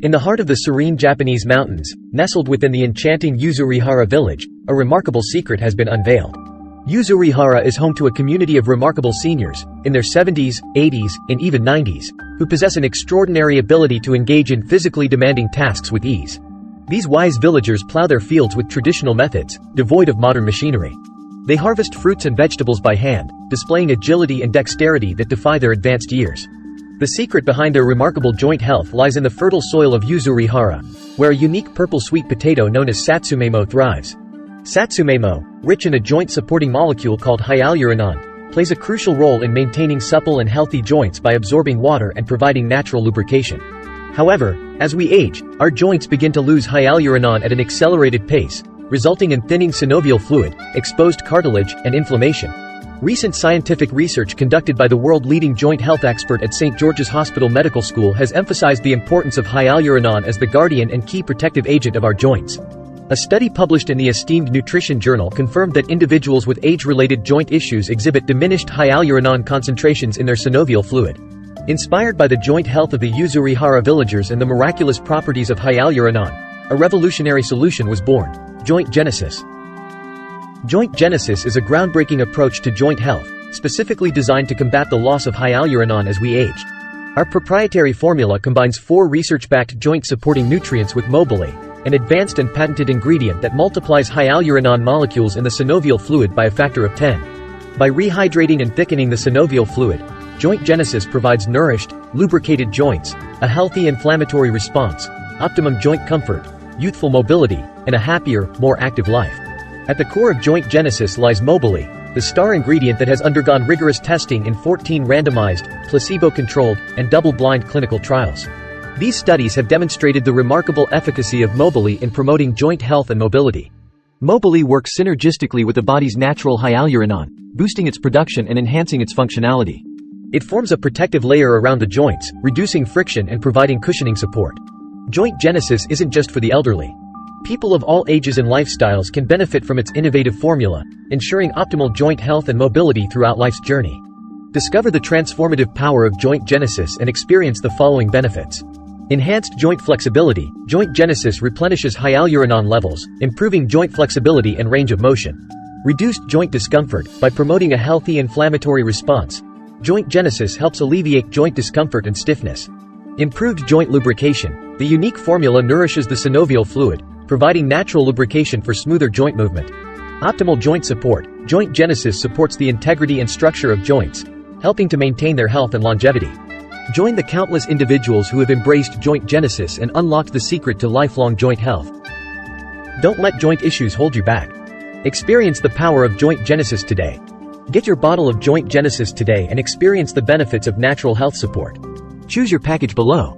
In the heart of the serene Japanese mountains, nestled within the enchanting Yuzurihara village, a remarkable secret has been unveiled. Yuzurihara is home to a community of remarkable seniors, in their 70s, 80s, and even 90s, who possess an extraordinary ability to engage in physically demanding tasks with ease. These wise villagers plow their fields with traditional methods, devoid of modern machinery. They harvest fruits and vegetables by hand, displaying agility and dexterity that defy their advanced years. The secret behind their remarkable joint health lies in the fertile soil of Yuzurihara, where a unique purple sweet potato known as satsumemo thrives. Satsumemo, rich in a joint-supporting molecule called hyaluronan, plays a crucial role in maintaining supple and healthy joints by absorbing water and providing natural lubrication. However, as we age, our joints begin to lose hyaluronan at an accelerated pace, resulting in thinning synovial fluid, exposed cartilage, and inflammation. Recent scientific research conducted by the world-leading joint health expert at St. George's Hospital Medical School has emphasized the importance of hyaluronan as the guardian and key protective agent of our joints. A study published in the esteemed Nutrition Journal confirmed that individuals with age-related joint issues exhibit diminished hyaluronan concentrations in their synovial fluid. Inspired by the joint health of the Yuzurihara villagers and the miraculous properties of hyaluronan, a revolutionary solution was born: Joint Genesis. Joint Genesis is a groundbreaking approach to joint health, specifically designed to combat the loss of hyaluronan as we age. Our proprietary formula combines 4 research-backed joint-supporting nutrients with Mobili, an advanced and patented ingredient that multiplies hyaluronan molecules in the synovial fluid by a factor of 10. By rehydrating and thickening the synovial fluid, Joint Genesis provides nourished, lubricated joints, a healthy inflammatory response, optimum joint comfort, youthful mobility, and a happier, more active life. At the core of Joint Genesis lies Mobili, the star ingredient that has undergone rigorous testing in 14 randomized, placebo-controlled, and double-blind clinical trials. These studies have demonstrated the remarkable efficacy of Mobili in promoting joint health and mobility. Mobili works synergistically with the body's natural hyaluronan, boosting its production and enhancing its functionality. It forms a protective layer around the joints, reducing friction and providing cushioning support. Joint Genesis isn't just for the elderly. People of all ages and lifestyles can benefit from its innovative formula, ensuring optimal joint health and mobility throughout life's journey. Discover the transformative power of Joint Genesis and experience the following benefits. Enhanced joint flexibility. Joint Genesis replenishes hyaluronan levels, improving joint flexibility and range of motion. Reduced joint discomfort. By promoting a healthy inflammatory response, Joint Genesis helps alleviate joint discomfort and stiffness. Improved joint lubrication. The unique formula nourishes the synovial fluid, providing natural lubrication for smoother joint movement. Optimal joint support. Joint Genesis supports the integrity and structure of joints, helping to maintain their health and longevity. Join the countless individuals who have embraced Joint Genesis and unlocked the secret to lifelong joint health. Don't let joint issues hold you back. Experience the power of Joint Genesis today. Get your bottle of Joint Genesis today and experience the benefits of natural health support. Choose your package below.